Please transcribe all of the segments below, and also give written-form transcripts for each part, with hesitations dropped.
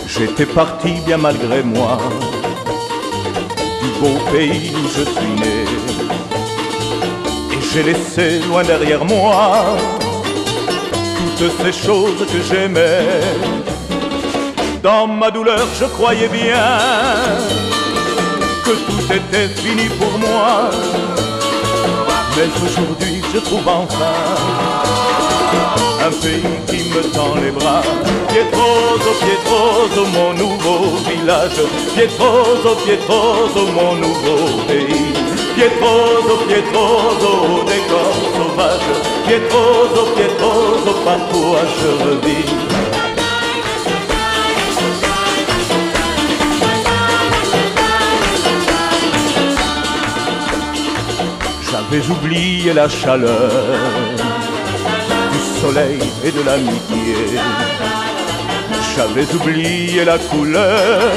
J'étais parti bien malgré moi du beau pays où je suis né, et j'ai laissé loin derrière moi toutes ces choses que j'aimais. Dans ma douleur je croyais bien que tout était fini pour moi, mais aujourd'hui je trouve enfin un pays qui me tend les bras. Pietroso, Pietroso, mon nouveau village. Pietroso, Pietroso, mon nouveau pays. Pietroso, Pietroso, décor sauvage. Pietroso, Pietroso, par toi je revis. J'avais oublié la chaleur du soleil et de l'amitié. J'avais oublié la couleur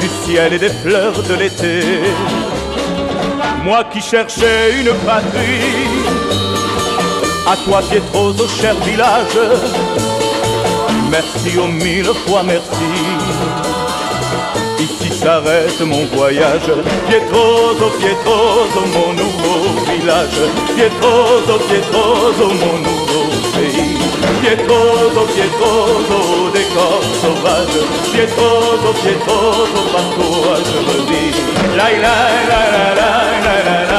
du ciel et des fleurs de l'été. Moi qui cherchais une patrie, à toi Pietroso, cher village, merci aux mille fois merci. Ici s'arrête mon voyage. Pietroso, Pietroso, mon nouveau village. Pietroso, Pietroso, mon nouveau pays. Pietroso, Pietroso, décor sauvage. Pietroso, Pietroso, par toi je revis. La la la la la la la.